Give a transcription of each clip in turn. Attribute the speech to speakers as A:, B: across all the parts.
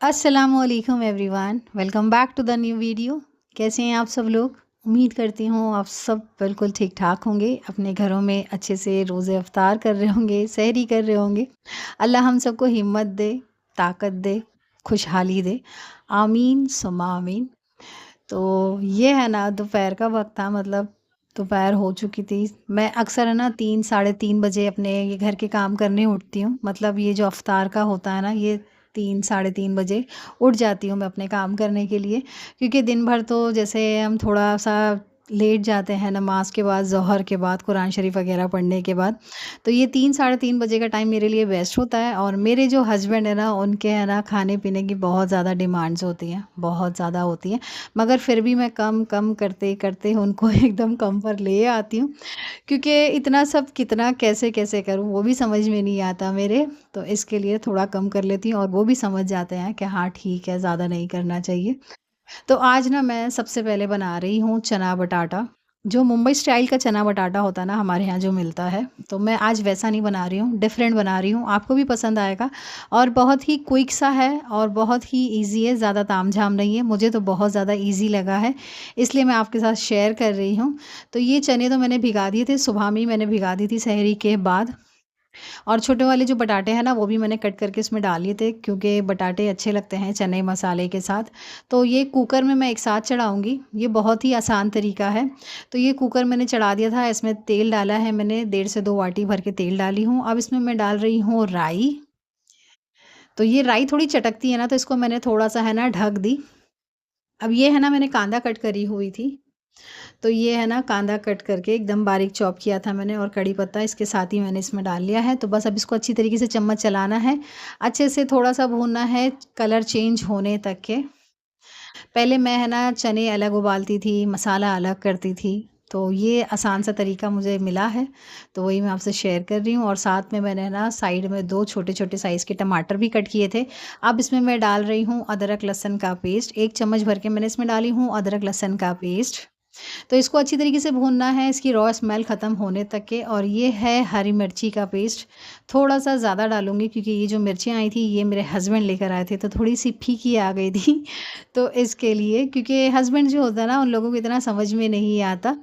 A: अस्सलामुअलैकुम everyone, welcome back to the new video. कैसे हैं आप सब लोग? उम्मीद करती हूँ आप सब बिल्कुल ठीक ठाक होंगे, अपने घरों में अच्छे से रोज़े अफ्तार कर रहे होंगे, सहरी कर रहे होंगे। अल्लाह हम सबको हिम्मत दे, ताकत दे, खुशहाली दे। आमीन सुम्मा आमीन। तो ये है ना, दोपहर का वक्त था, मतलब दोपहर हो चुकी थी। मैं अक्सर है ना 3 साढ़े 3 बजे अपने ये घर के काम करने उठती हूँ। मतलब ये जो अफ्तार का होता है ना, ये 3 साढ़े 3 बजे उठ जाती हूँ मैं अपने काम करने के लिए। क्योंकि दिन भर तो जैसे हम थोड़ा-सा लेट जाते हैं नमाज़ के बाद, ज़ोहर के बाद, कुरान शरीफ वग़ैरह पढ़ने के बाद। तो ये 3 साढ़े 3 बजे का टाइम मेरे लिए बेस्ट होता है। और मेरे जो हस्बैंड है ना, उनके है ना खाने-पीने की बहुत ज़्यादा डिमांड्स होती हैं, बहुत ज़्यादा होती हैं। मगर फिर भी मैं कम-कम करते-करते उनको एकदम कम पर ले आती हूँ। क्योंकि इतना सब कितना कैसे-कैसे करूँ वो भी समझ में नहीं आता मेरे। तो इसके लिए थोड़ा कम कर लेती हूँ और वो भी समझ जाते हैं कि हाँ ठीक है, ज़्यादा नहीं करना चाहिए। तो आज ना मैं सबसे पहले बना रही हूँ चना बटाटा। जो मुंबई स्टाइल का चना बटाटा होता है ना हमारे यहाँ जो मिलता है, तो मैं आज वैसा नहीं बना रही हूँ, डिफ़रेंट बना रही हूँ, आपको भी पसंद आएगा। और बहुत ही क्विक सा है और बहुत ही ईज़ी है, ज़्यादा तामझाम नहीं है, मुझे तो बहुत ज़्यादा ईज़ी लगा है, इसलिए मैं आपके साथ शेयर कर रही हूँ। तो ये चने तो मैंने भिगा दिए थे, सुबह में ही मैंने भिगा दी थी सहरी के बाद। और छोटे वाले जो बटाटे हैं ना, वो भी मैंने कट करके इसमें डाल लिए थे, क्योंकि बटाटे अच्छे लगते हैं चने मसाले के साथ। तो ये कुकर में मैं एक साथ चढ़ाऊँगी, ये बहुत ही आसान तरीका है। तो ये कुकर मैंने चढ़ा दिया था, इसमें तेल डाला है मैंने, 1.5 से 2 वाटी भर के तेल डाली हूँ। अब इसमें मैं डाल रही हूँ राई। तो ये राई थोड़ी चटकती है ना, तो इसको मैंने थोड़ा-सा है ना ढक दी। अब ये है ना, मैंने कांदा कट करी हुई थी। तो ये है ना, कांदा कट करके एकदम बारीक चॉप किया था मैंने, और कड़ी पत्ता इसके साथ ही मैंने इसमें डाल लिया है। तो बस अब इसको अच्छी तरीके से चम्मच चलाना है, अच्छे से थोड़ा-सा भूनना है, कलर चेंज होने तक के। पहले मैं है ना चने अलग उबालती थी, मसाला अलग करती थी, तो ये आसान सा तरीका मुझे मिला है, तो वही मैं आपसे शेयर कर रही हूँ। और साथ में मैंने ना साइड में 2 छोटे-छोटे साइज़ के टमाटर भी कट किए थे। अब इसमें मैं डाल रही हूँ अदरक लहसुन का पेस्ट, 1 चम्मच भर के मैंने इसमें डाली हूँ अदरक लहसुन का पेस्ट। तो इसको अच्छी तरीके से भूनना है, इसकी रॉ स्मेल ख़त्म होने तक के। और ये है हरी मिर्ची का पेस्ट, थोड़ा-सा ज़्यादा डालूँगी, क्योंकि ये जो मिर्चियाँ आई थी ये मेरे हस्बैंड लेकर आए थे, तो थोड़ी-सी फीकी आ गई थी। तो इसके लिए, क्योंकि हस्बैंड जो होता है ना, उन लोगों को इतना समझ में नहीं आता,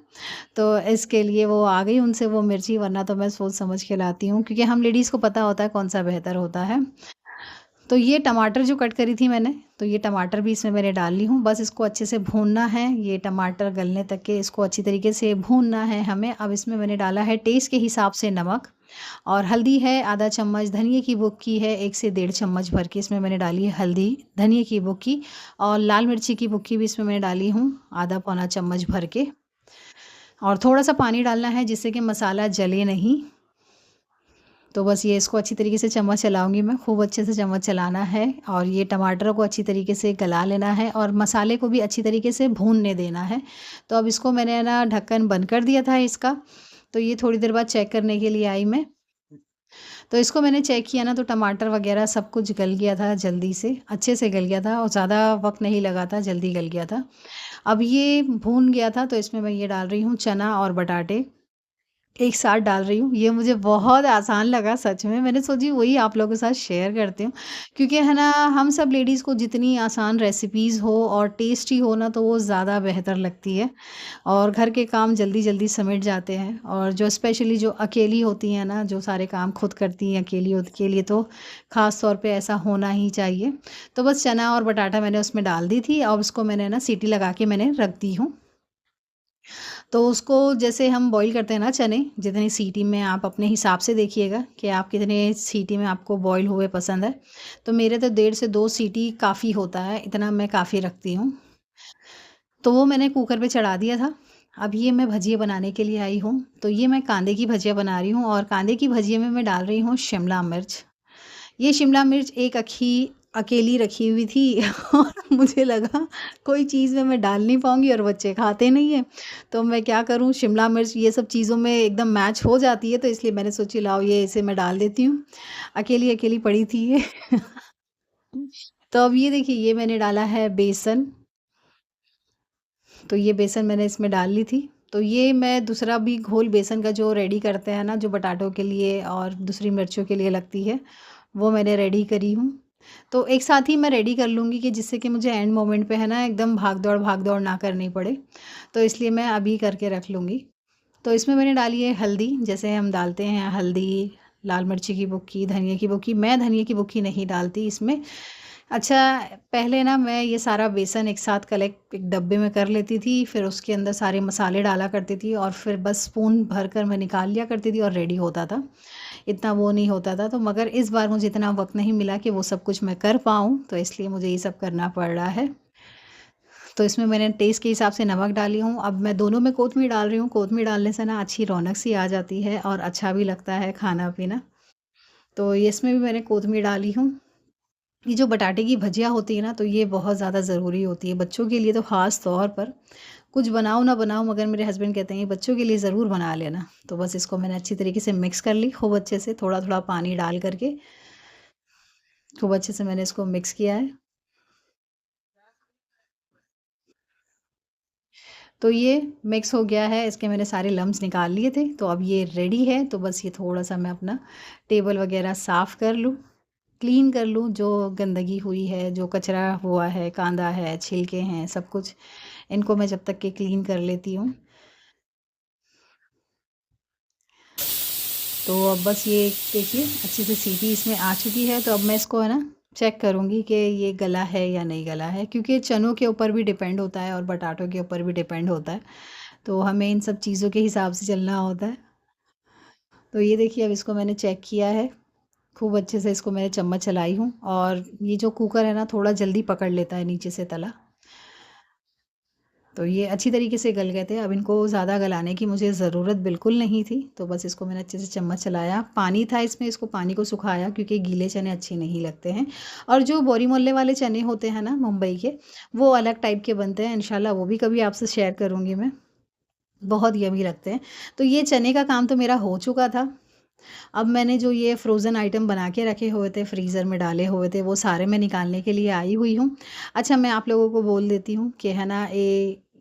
A: तो इसके लिए वो आ गई उनसे वो मिर्ची, वरना तो मैं सोच समझ के लाती हूँ, क्योंकि हम लेडीज़ को पता होता है कौन-सा बेहतर होता है। तो ये टमाटर जो कट करी थी मैंने, तो ये टमाटर भी इसमें मैंने डाल ली हूँ। बस इसको अच्छे से भूनना है, ये टमाटर गलने तक के इसको अच्छी तरीके से भूनना है हमें। अब इसमें मैंने डाला है टेस्ट के हिसाब से नमक, और हल्दी है आधा चम्मच, धनिये की बुक्की है 1 से 1.5 चम्मच भर के इसमें मैंने डाली है हल्दी, धनिये की बुक्की। और लाल मिर्ची की बुक्की भी इसमें मैंने डाली हूँ, आधा पौना चम्मच भर के। और थोड़ा-सा पानी डालना है, जिससे कि मसाला जले नहीं। तो बस ये इसको अच्छी तरीके से चम्मच चलाऊँगी मैं, खूब अच्छे से चम्मच चलाना है, और ये टमाटर को अच्छी तरीके से गला लेना है, और मसाले को भी अच्छी तरीके से भूनने देना है। तो अब इसको मैंने ना ढक्कन बंद कर दिया था इसका, तो ये थोड़ी देर बाद चेक करने के लिए आई मैं। तो इसको मैंने चेक किया ना, तो टमाटर वग़ैरह सब कुछ गल गया था जल्दी से, अच्छे से गल गया था, और ज़्यादा वक़्त नहीं लगा था, जल्दी गल गया था। अब ये भून गया था, तो इसमें मैं ये डाल रही हूँ चना और बटाटे। एक साथ डाल रही हूँ। ये मुझे बहुत आसान लगा सच में, मैंने सोची वही आप लोगों के साथ शेयर करती हूँ। क्योंकि है ना, हम सब लेडीज़ को जितनी आसान रेसिपीज़ हो और टेस्टी हो ना, तो वो ज़्यादा बेहतर लगती है, और घर के काम जल्दी-जल्दी सिमट जाते हैं। और जो स्पेशली जो अकेली होती हैं ना, जो सारे काम खुद करती हैं अकेली, उनके लिए तो ख़ास तौर पे ऐसा होना ही चाहिए। तो बस चना और बटाटा मैंने उसमें डाल दी थी, अब उसको मैंने ना सीटी लगा के मैंने रख दी हूँ। तो उसको जैसे हम बॉईल करते हैं ना चने, जितनी सीटी में आप अपने हिसाब से देखिएगा कि आप कितने सीटी में आपको बॉईल हुए पसंद है। तो मेरे तो 1.5 से 2 सीटी काफ़ी होता है, इतना मैं काफ़ी रखती हूँ। तो वो मैंने कुकर पे चढ़ा दिया था। अब ये मैं भजिए बनाने के लिए आई हूँ। तो ये मैं कांदे की भजिया बना रही हूँ, और कांदे की भजिए में मैं डाल रही हूँ शिमला मिर्च। ये शिमला मिर्च एक अकेली रखी हुई थी, और मुझे लगा कोई चीज़ में मैं डाल नहीं पाऊँगी, और बच्चे खाते नहीं हैं। तो मैं क्या करूँ, शिमला मिर्च ये सब चीज़ों में एकदम मैच हो जाती है, तो इसलिए मैंने सोची लाओ ये इसे मैं डाल देती हूँ। अकेली-अकेली पड़ी थी ये। तो अब ये देखिए, ये मैंने डाला है बेसन। तो ये बेसन मैंने इसमें डाल ली थी। तो ये मैं दूसरा भी घोल बेसन का जो रेडी करते हैं ना, जो बटाटों के लिए और दूसरी मिर्चों के लिए लगती है, वो मैंने रेडी करी हूँ। तो एक साथ ही मैं रेडी कर लूँगी कि जिससे कि मुझे एंड मोमेंट पे है ना एकदम भाग-दौड़ ना करनी पड़े। तो इसलिए मैं अभी करके रख लूँगी। तो इसमें मैंने डाली है हल्दी, जैसे हम डालते हैं हल्दी, लाल मिर्ची की बुक्की, धनिया की बुक्की। मैं धनिया की बुक्की नहीं डालती इसमें। अच्छा, पहले ना मैं ये सारा बेसन एक साथ कलेक्ट एक डब्बे में कर लेती थी, फिर उसके अंदर सारे मसाले डाला करती थी और फिर बस स्पून भर कर मैं निकाल लिया करती थी और रेडी होता था। इतना वो नहीं होता था, तो मगर इस बार मुझे इतना वक़्त नहीं मिला कि वो सब कुछ मैं कर पाऊँ, तो इसलिए मुझे ये सब करना पड़ रहा है। तो इसमें मैंने टेस्ट के हिसाब से नमक डाली हूँ। अब मैं दोनों में कोतमीर डाल रही हूँ। कोतमीर डालने से ना अच्छी रौनक सी आ जाती है और अच्छा भी लगता है खाना-पीना। तो ये इसमें भी मैंने कोतमीर डाली हूँ। ये जो बटाटे की भजिया होती है ना, तो ये बहुत ज़्यादा ज़रूरी होती है। बच्चों के लिए तो ख़ास तौर पर, कुछ बनाओ ना बनाओ मगर मेरे हस्बैंड कहते हैं ये बच्चों के लिए ज़रूर बना लेना। तो बस इसको मैंने अच्छी तरीके से मिक्स कर ली खूब अच्छे से, थोड़ा-थोड़ा पानी डाल कर के, खूब अच्छे से मैंने इसको मिक्स किया है। तो ये मिक्स हो गया है, इसके मैंने सारे लम्स निकाल लिए थे, तो अब ये रेडी है। तो बस ये थोड़ा-सा मैं अपना टेबल वगैरह साफ़ कर लूँ, क्लीन कर लूँ, जो गंदगी हुई है, जो कचरा हुआ है, कांदा है, छिलके हैं, सब कुछ इनको मैं जब तक के क्लीन कर लेती हूँ। तो अब बस ये देखिए अच्छे से सीटी इसमें आ चुकी है, तो अब मैं इसको है ना चेक करूँगी कि ये गला है या नहीं गला है, क्योंकि चनों के ऊपर भी डिपेंड होता है और बटाटों के ऊपर भी डिपेंड होता है। तो हमें इन सब चीज़ों के हिसाब से चलना होता है। तो ये देखिए अब इसको मैंने चेक किया है, खूब अच्छे से इसको मैंने चम्मच चलाई हूँ और ये जो कुकर है ना थोड़ा जल्दी पकड़ लेता है नीचे से तला। तो ये अच्छी तरीके से गल गए थे, अब इनको ज़्यादा गलाने की मुझे ज़रूरत बिल्कुल नहीं थी, तो बस इसको मैंने अच्छे से चम्मच चलाया। पानी था इसमें, इसको पानी को सुखाया क्योंकि गीले चने अच्छे नहीं लगते हैं और जो बोरी मोल्ले वाले चने होते हैं ना मुंबई के, वो अलग टाइप के बनते हैं, इंशाल्लाह वो भी कभी आपसे शेयर करूँगी मैं, बहुत यम्मी लगते हैं। तो ये चने का काम तो मेरा हो चुका था। अब मैंने जो ये फ्रोज़न आइटम बना के रखे हुए थे, फ्रीज़र में डाले हुए थे, वो सारे मैं निकालने के लिए आई हुई हूँ। अच्छा, मैं आप लोगों को बोल देती हूँ कि है ना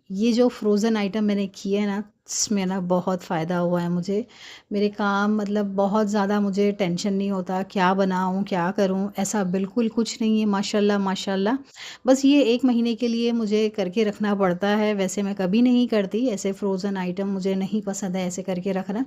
A: ये जो फ्रोज़न आइटम मैंने किए हैं ना, इसमें ना बहुत फ़ायदा हुआ है मुझे। मेरे काम मतलब बहुत ज़्यादा मुझे टेंशन नहीं होता, क्या बनाऊँ, क्या करूँ? ऐसा बिल्कुल कुछ नहीं है, माशाल्लाह, माशाल्लाह। बस ये 1 महीने के लिए मुझे करके रखना पड़ता है, वैसे मैं कभी नहीं करती, ऐसे फ्रोज़न आइटम मुझे नहीं पसंद है ऐसे करके रखना।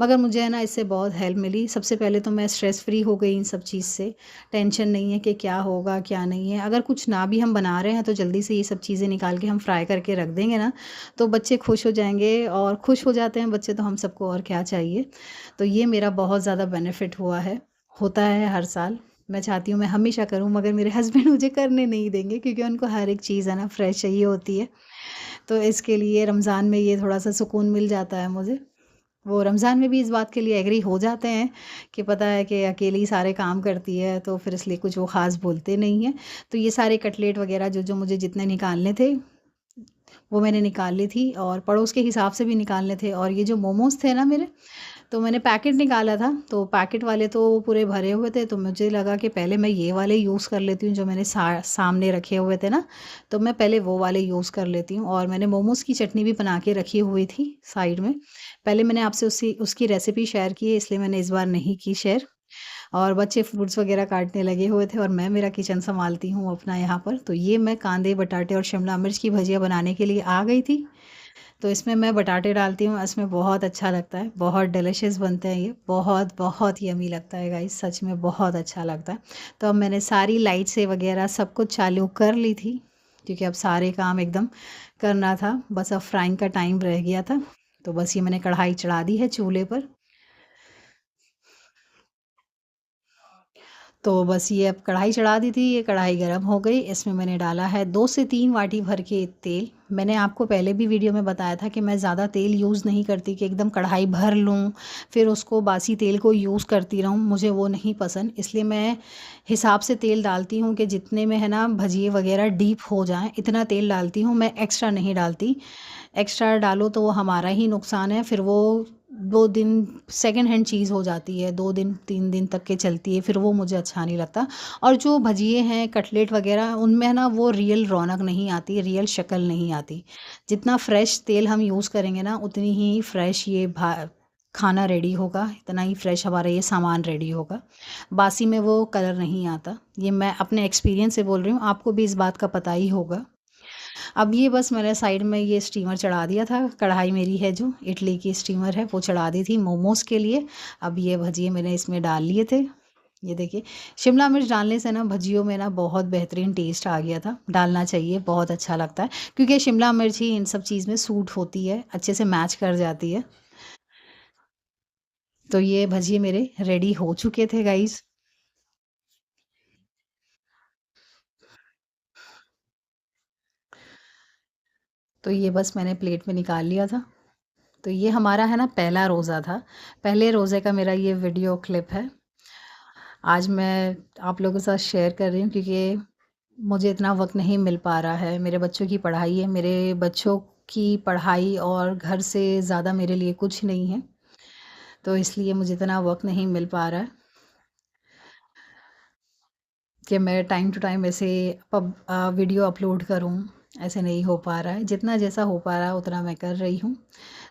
A: मगर मुझे है ना इससे बहुत हेल्प मिली। सबसे पहले तो मैं स्ट्रेस फ्री हो गई इन सब चीज़ से। टेंशन नहीं है कि क्या होगा, क्या नहीं है। अगर कुछ ना भी हम बना रहे हैं तो जल्दी से ये सब चीज़ें निकाल के हम फ्राई करके रख देंगे ना, तो बच्चे खुश हो जाएँगे और खुश हो जाते हैं बच्चे तो हम सबको और क्या चाहिए। तो ये मेरा बहुत ज़्यादा बेनिफिट हुआ है, होता है हर साल। मैं चाहती हूँ मैं हमेशा करूँ मगर मेरे हस्बैंड मुझे करने नहीं देंगे क्योंकि उनको हर एक चीज़ है ना फ्रेश चाहिए होती है। तो इसके लिए रमज़ान में ये थोड़ा-सा सुकून मिल जाता है मुझे। वो रमज़ान में भी इस बात के लिए एग्री हो जाते हैं कि पता है कि अकेली सारे काम करती है, तो फिर इसलिए कुछ वो ख़ास बोलते नहीं हैं। तो ये सारे कटलेट वग़ैरह जो-जो मुझे जितने निकालने थे, वो मैंने निकाल ली थी और पड़ोस के हिसाब से भी निकालने थे और ये जो मोमोज़ थे ना मेरे, तो मैंने पैकेट निकाला था, तो पैकेट वाले तो पूरे भरे हुए थे, तो मुझे लगा कि पहले मैं ये वाले यूज़ कर लेती हूँ जो मैंने सामने रखे हुए थे ना, तो मैं पहले वो वाले यूज़ कर लेती हूँ और मैंने मोमोज़ की चटनी भी बना के रखी हुई थी साइड में। पहले मैंने आपसे उसकी रेसिपी शेयर की है, इसलिए मैंने इस बार नहीं की शेयर और बच्चे फ्रूट्स वग़ैरह काटने लगे हुए थे और मैं मेरा किचन सँभालती हूँ अपना यहाँ पर। तो ये मैं कांदे, बटाटे और शिमला मिर्च की भजिया बनाने के लिए आ गई थी। तो इसमें मैं बटाटे डालती हूँ, इसमें बहुत अच्छा लगता है, बहुत डिलिशियस बनते हैं ये, बहुत यम्मी लगता है गाइस, सच में बहुत अच्छा लगता है। तो अब मैंने सारी लाइट्सें वग़ैरह सब कुछ चालू कर ली थी, क्योंकि अब सारे काम एकदम करना था, बस अब फ्राइंग का टाइम रह गया था। तो बस ये मैंने कढ़ाई चढ़ा दी है चूल्हे पर। तो बस ये अब कढ़ाई चढ़ा दी थी, ये कढ़ाई गरम हो गई, इसमें मैंने डाला है 2 से 3 वाटी भर के तेल। मैंने आपको पहले भी वीडियो में बताया था कि मैं ज़्यादा तेल यूज़ नहीं करती कि एकदम कढ़ाई भर लूँ, फिर उसको बासी तेल को यूज़ करती रहूँ, मुझे वो नहीं पसंद। इसलिए मैं हिसाब से तेल डालती हूँ कि जितने में है ना भजिए वग़ैरह डीप हो जाएँ, इतना तेल डालती हूँ, मैं एक्स्ट्रा नहीं डालती। एक्स्ट्रा डालो तो वो हमारा ही नुकसान है, फिर वो 2 दिन सेकंड हैंड चीज़ हो जाती है, 2 दिन 3 दिन तक के चलती है, फिर वो मुझे अच्छा नहीं लगता। और जो भजिए हैं, कटलेट वग़ैरह उनमें है ना वो रियल रौनक नहीं आती, रियल शक्ल नहीं आती। जितना फ्रेश तेल हम यूज़ करेंगे ना उतनी ही फ्रेश ये भा खाना रेडी होगा, इतना ही फ्रेश हमारा ये सामान रेडी होगा। बासी में वो कलर नहीं आता। ये मैं अपने एक्सपीरियंस से बोल रही हूँ, आपको भी इस बात का पता ही होगा। अब ये बस मैंने साइड में ये स्टीमर चढ़ा दिया था, कढ़ाई मेरी है जो इडली की स्टीमर है वो चढ़ा दी थी मोमोज़ के लिए। अब ये भजिए मैंने इसमें डाल लिए थे। ये देखिए, शिमला मिर्च डालने से ना भजियों में ना बहुत बेहतरीन टेस्ट आ गया था। डालना चाहिए, बहुत अच्छा लगता है, क्योंकि शिमला मिर्च ही इन सब चीज़ में सूट होती है, अच्छे से मैच कर जाती है। तो ये भजिए मेरे रेडी हो चुके थे गाइज़। तो ये बस मैंने प्लेट में निकाल लिया था। तो ये हमारा है ना पहला रोज़ा था। पहले रोज़े का मेरा ये वीडियो क्लिप है। आज मैं आप लोगों के साथ शेयर कर रही हूँ, क्योंकि मुझे इतना वक़्त नहीं मिल पा रहा है। मेरे बच्चों की पढ़ाई है, मेरे बच्चों की पढ़ाई और घर से ज़्यादा मेरे लिए कुछ नहीं है। तो इसलिए मुझे इतना वक़्त नहीं मिल पा रहा है कि मैं टाइम टू टाइम ऐसे वीडियो अपलोड करूँ, ऐसे नहीं हो पा रहा है। जितना जैसा हो पा रहा है उतना मैं कर रही हूँ।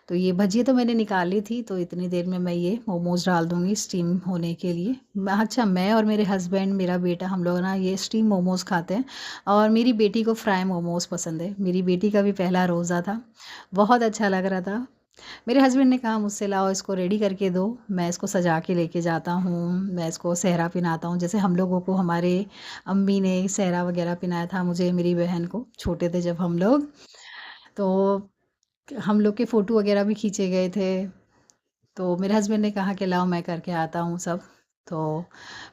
A: तो ये भजिए तो मैंने निकाली थी, तो इतनी देर में मैं ये मोमोज़ डाल दूँगी स्टीम होने के लिए। अच्छा, मैं और मेरे हस्बैंड, मेरा बेटा, हम लोग ना ये स्टीम मोमोज़ खाते हैं, और मेरी बेटी को फ्राई मोमोज़ पसंद है। मेरी बेटी का भी पहला रोज़ा था, बहुत अच्छा लग रहा था। मेरे हस्बैंड ने कहा मुझसे, लाओ इसको रेडी करके दो, मैं इसको सजा के लेके जाता हूँ, मैं इसको सेहरा पिनाता हूँ। जैसे हम लोगों को हमारे अम्मी ने सेहरा वगैरह पिनाया था, मुझे, मेरी बहन को, छोटे थे जब हम लोग। तो हम लोग के फ़ोटो वगैरह भी खींचे गए थे। तो मेरे हस्बैंड ने कहा कि लाओ मैं करके आता हूँ सब। तो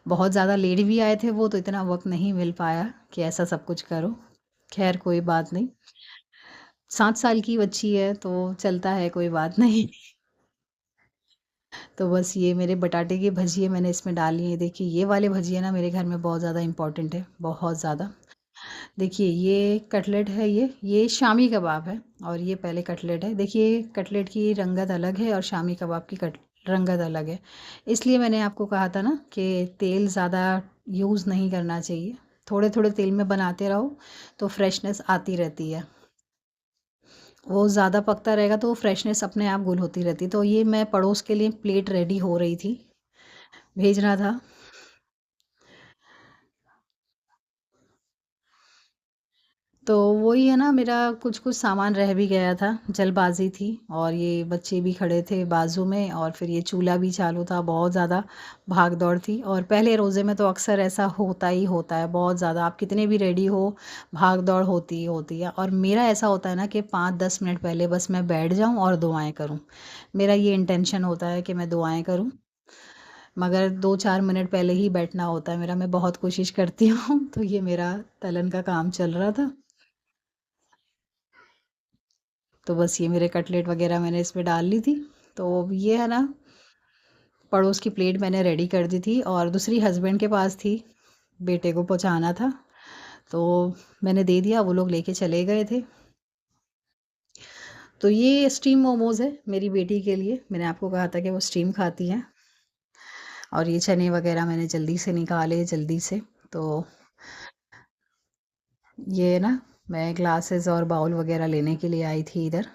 A: बहुत ज़्यादा लेट भी आए थे वो, तो इतना वक़्त नहीं मिल पाया कि ऐसा सब कुछ करो। ख़ैर कोई बात नहीं, 7 साल की बच्ची है तो चलता है, कोई बात नहीं। तो बस ये मेरे बटाटे की भजिए मैंने इसमें डाली हैं। देखिए, ये वाले भजिए ना मेरे घर में बहुत ज़्यादा इम्पोर्टेंट है, बहुत ज़्यादा। देखिए, ये कटलेट है, ये शामी कबाब है, और ये पहले कटलेट है। देखिए, कटलेट की रंगत अलग है और शामी कबाब की कट रंगत अलग है। इसलिए मैंने आपको कहा था ना कि तेल ज़्यादा यूज़ नहीं करना चाहिए। थोड़े-थोड़े तेल में बनाते रहो तो फ्रेशनेस आती रहती है। वो ज़्यादा पकता रहेगा तो वो फ्रेशनेस अपने आप गुल होती रहती है। तो ये मैं पड़ोस के लिए प्लेट रेडी हो रही थी, भेजना था। तो वही है ना, मेरा कुछ-कुछ सामान रह भी गया था, जल्दबाज़ी थी, और ये बच्चे भी खड़े थे बाजू में, और फिर ये चूल्हा भी चालू था, बहुत ज़्यादा भाग-दौड़ थी। और पहले रोज़े में तो अक्सर ऐसा होता ही होता है, बहुत ज़्यादा, आप कितने भी रेडी हो, भाग-दौड़ होती ही होती है। और मेरा ऐसा होता है ना कि 5-10 मिनट पहले बस मैं बैठ जाऊँ और दुआएँ करूँ। मेरा ये इंटेंशन होता है कि मैं दुआएँ करूँ, मगर 2-4 मिनट पहले ही बैठना होता है मेरा, मैं बहुत कोशिश करती हूँ। तो ये मेरा तलन का काम चल रहा था। तो बस ये मेरे कटलेट वगैरह मैंने इसमें डाल ली थी। तो ये है ना, पड़ोस की प्लेट मैंने रेडी कर दी थी, और दूसरी हस्बैंड के पास थी, बेटे को पहुंचाना था, तो मैंने दे दिया, वो लोग लेके चले गए थे। तो ये स्टीम मोमोज़ है मेरी बेटी के लिए, मैंने आपको कहा था कि वो स्टीम खाती हैं। और ये चने वगैरह मैंने जल्दी से निकाले, जल्दी से। तो ये ना, मैं ग्लासेस और बाउल वगैरह लेने के लिए आई थी इधर,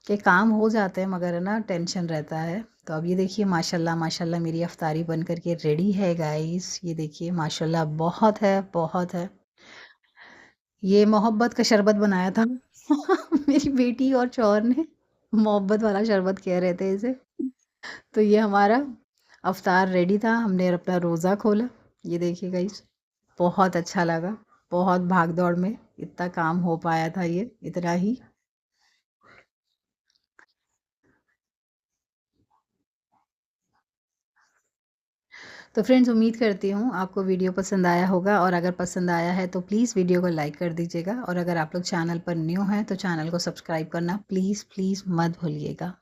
A: कि काम हो जाते हैं, मगर है ना टेंशन रहता है। तो अब ये देखिए, माशाल्लाह माशाल्लाह मेरी अफ्तारी बन कर के रेडी है गाइस। ये देखिए, माशाल्लाह बहुत है, बहुत है। ये मोहब्बत का शरबत बनाया था मेरी बेटी और शौहर ने, मोहब्बत वाला शरबत कह रहे थे इसे। तो ये हमारा अफ्तार रेडी था, हमने अपना रोज़ा खोला। ये देखिए गाइस, बहुत अच्छा लगा, बहुत भाग दौड़ में इतना काम हो पाया था, ये इतना ही। तो फ्रेंड्स, उम्मीद करती हूँ आपको वीडियो पसंद आया होगा, और अगर पसंद आया है तो प्लीज़ वीडियो को लाइक कर दीजिएगा, और अगर आप लोग चैनल पर न्यू हैं तो चैनल को सब्सक्राइब करना प्लीज़ प्लीज़ मत भूलिएगा।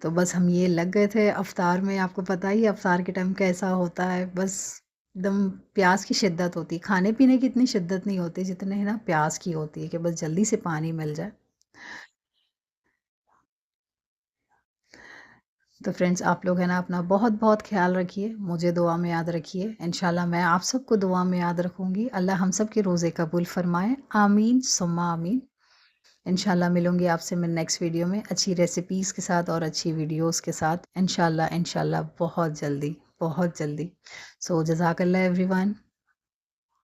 A: तो बस हम ये लग गए थे अफ्तार में, आपको पता ही है अफ्तार के टाइम कैसा होता है, बस एकदम प्यास की शिद्दत होती है। खाने पीने की इतनी शिद्दत नहीं होती जितने है ना प्यास की होती है, कि बस जल्दी से पानी मिल जाए। तो फ्रेंड्स, आप लोग है ना अपना बहुत बहुत ख्याल रखिए, मुझे दुआ में याद रखिए। इंशाल्लाह मैं आप सबको दुआ में याद रखूँगी। अल्लाह हम सब के रोज़े कबूल फ़रमाए, आमीन सुम्मा आमीन। इंशाल्लाह मिलूँगी आपसे मैं नेक्स्ट वीडियो में अच्छी रेसिपीज़ के साथ और अच्छी वीडियोज़ के साथ इंशाल्लाह बहुत जल्दी। सो जज़ाकल्लाह एवरीवन।